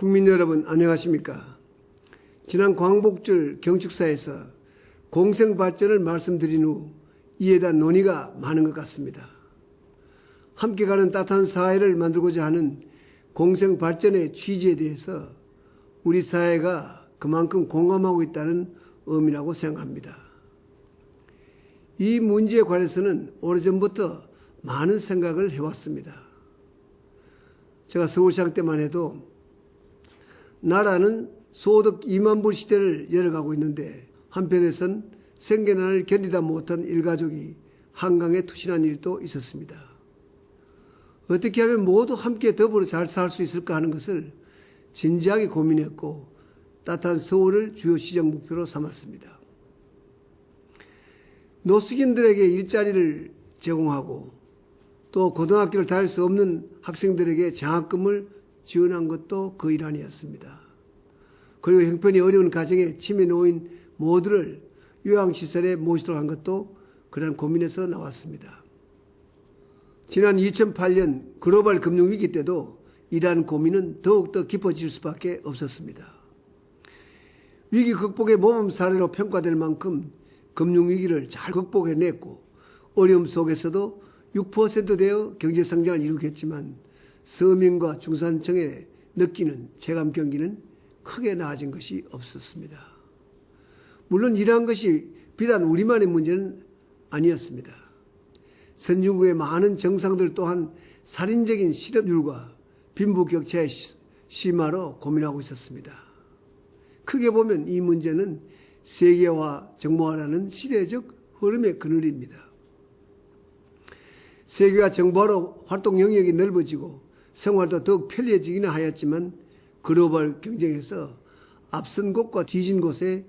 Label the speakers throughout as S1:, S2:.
S1: 국민 여러분 안녕하십니까? 지난 광복절 경축사에서 공생발전을 말씀드린 후 이에 대한 논의가 많은 것 같습니다. 함께 가는 따뜻한 사회를 만들고자 하는 공생발전의 취지에 대해서 우리 사회가 그만큼 공감하고 있다는 의미라고 생각합니다. 이 문제에 관해서는 오래전부터 많은 생각을 해왔습니다. 제가 서울시장 때만 해도 나라는 소득 2만 불 시대를 열어가고 있는데 한편에선 생계난을 견디다 못한 일가족이 한강에 투신한 일도 있었습니다. 어떻게 하면 모두 함께 더불어 잘 살 수 있을까 하는 것을 진지하게 고민했고 따뜻한 서울을 주요 시정 목표로 삼았습니다. 노숙인들에게 일자리를 제공하고 또 고등학교를 다닐 수 없는 학생들에게 장학금을 지원한 것도 그 일환이었습니다. 그리고 형편이 어려운 가정에 치매 노인 모두를 요양시설에 모시도록 한 것도 그런 고민에서 나왔습니다. 지난 2008년 글로벌 금융위기 때도 이러한 고민은 더욱더 깊어질 수밖에 없었습니다. 위기 극복의 모범 사례로 평가될 만큼 금융위기를 잘 극복해냈고 어려움 속에서도 6%되어 경제성장을 이루겠지만 서민과 중산층에 느끼는 체감 경기는 크게 나아진 것이 없었습니다. 물론 이러한 것이 비단 우리만의 문제는 아니었습니다. 선진국의 많은 정상들 또한 살인적인 실업률과 빈부격차의 심화로 고민하고 있었습니다. 크게 보면 이 문제는 세계화, 정보화라는 시대적 흐름의 그늘입니다. 세계화 정보화로 활동 영역이 넓어지고 생활도 더욱 편리해지기는 하였지만 글로벌 경쟁에서 앞선 곳과 뒤진 곳의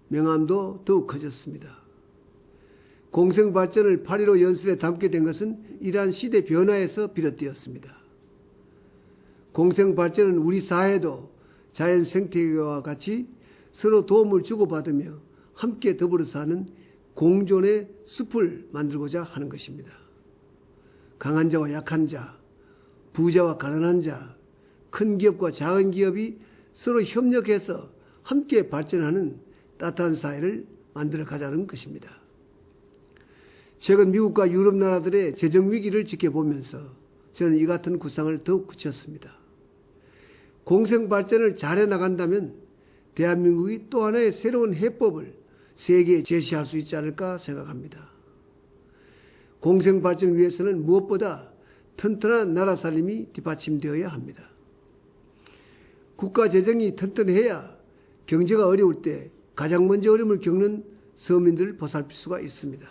S1: 명암도 더욱 커졌습니다. 공생발전을 8.15 연설에 담게 된 것은 이러한 시대 변화에서 비롯되었습니다. 공생발전은 우리 사회도 자연 생태계와 같이 서로 도움을 주고받으며 함께 더불어 사는 공존의 숲을 만들고자 하는 것입니다. 강한 자와 약한 자, 부자와 가난한 자, 큰 기업과 작은 기업이 서로 협력해서 함께 발전하는 따뜻한 사회를 만들어 가자는 것입니다. 최근 미국과 유럽 나라들의 재정 위기를 지켜보면서 저는 이 같은 구상을 더욱 굳혔습니다. 공생 발전을 잘해 나간다면 대한민국이 또 하나의 새로운 해법을 세계에 제시할 수 있지 않을까 생각합니다. 공생 발전을 위해서는 무엇보다 튼튼한 나라 살림이 뒷받침되어야 합니다. 국가 재정이 튼튼해야 경제가 어려울 때 가장 먼저 어려움을 겪는 서민들을 보살필 수가 있습니다.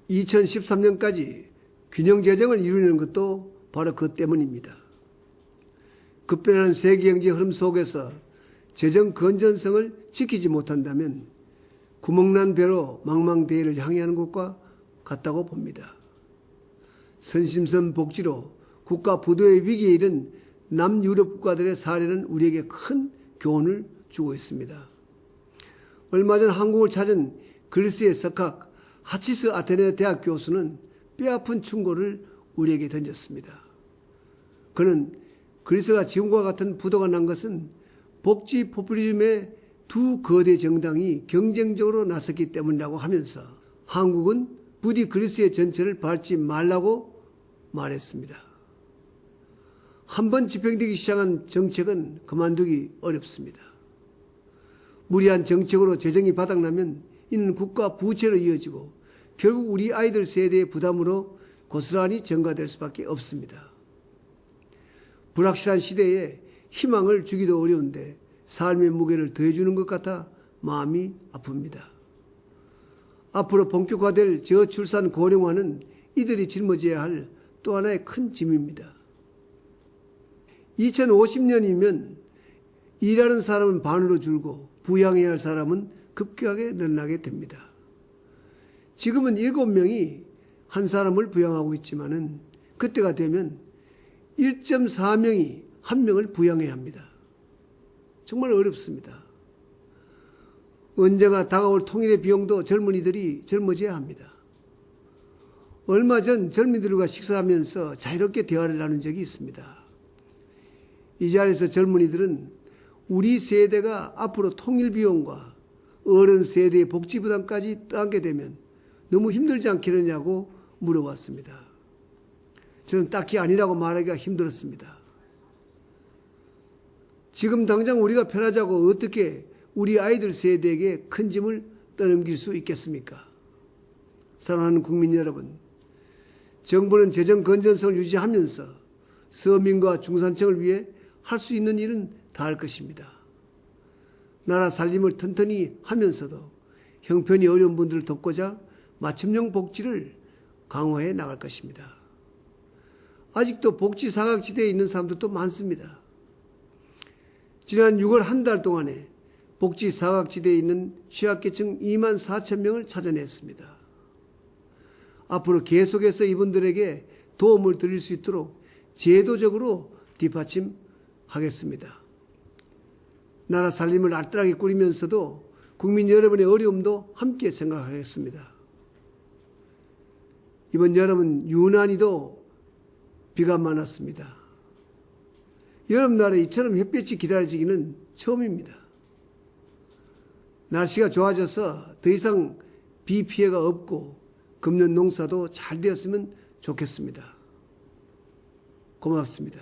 S1: 2013년까지 균형 재정을 이루려는 것도 바로 그 때문입니다. 급변하는 세계 경제 흐름 속에서 재정 건전성을 지키지 못한다면 구멍난 배로 망망대해를 향해하는 것과 같다고 봅니다. 선심선 복지로 국가 부도의 위기에 이른 남유럽 국가들의 사례는 우리에게 큰 교훈을 주고 있습니다. 얼마 전 한국을 찾은 그리스의 석학 하치스 아테네 대학 교수는 뼈아픈 충고를 우리에게 던졌습니다. 그는 그리스가 지금과 같은 부도가 난 것은 복지 포퓰리즘의 두 거대 정당이 경쟁적으로 나섰기 때문이라고 하면서 한국은 부디 그리스의 전철을 밟지 말라고 말했습니다. 한번 집행되기 시작한 정책은 그만두기 어렵습니다. 무리한 정책으로 재정이 바닥나면 이는 국가 부채로 이어지고 결국 우리 아이들 세대의 부담으로 고스란히 증가될 수밖에 없습니다. 불확실한 시대에 희망을 주기도 어려운데 삶의 무게를 더해주는 것 같아 마음이 아픕니다. 앞으로 본격화될 저출산 고령화는 이들이 짊어져야 할 또 하나의 큰 짐입니다. 2050년이면 일하는 사람은 반으로 줄고 부양해야 할 사람은 급격하게 늘어나게 됩니다. 지금은 7명이 한 사람을 부양하고 있지만은 그때가 되면 1.4명이 한 명을 부양해야 합니다. 정말 어렵습니다. 언젠가 다가올 통일의 비용도 젊은이들이 짊어져야 합니다. 얼마 전 젊은이들과 식사하면서 자유롭게 대화를 나눈 적이 있습니다. 이 자리에서 젊은이들은 우리 세대가 앞으로 통일 비용과 어른 세대의 복지 부담까지 떠안게 되면 너무 힘들지 않겠느냐고 물어봤습니다. 저는 딱히 아니라고 말하기가 힘들었습니다. 지금 당장 우리가 편하자고 어떻게 우리 아이들 세대에게 큰 짐을 떠넘길 수 있겠습니까? 사랑하는 국민 여러분, 정부는 재정 건전성을 유지하면서 서민과 중산층을 위해 할 수 있는 일은 다 할 것입니다. 나라 살림을 튼튼히 하면서도 형편이 어려운 분들을 돕고자 맞춤형 복지를 강화해 나갈 것입니다. 아직도 복지 사각지대에 있는 사람들도 많습니다. 지난 6월 한 달 동안에 복지 사각지대에 있는 취약계층 2만 4천 명을 찾아냈습니다. 앞으로 계속해서 이분들에게 도움을 드릴 수 있도록 제도적으로 뒷받침하겠습니다. 나라 살림을 알뜰하게 꾸리면서도 국민 여러분의 어려움도 함께 생각하겠습니다. 이번 여름은 유난히도 비가 많았습니다. 여름날에 이처럼 햇볕이 기다려지기는 처음입니다. 날씨가 좋아져서 더 이상 비 피해가 없고 금년 농사도 잘 되었으면 좋겠습니다. 고맙습니다.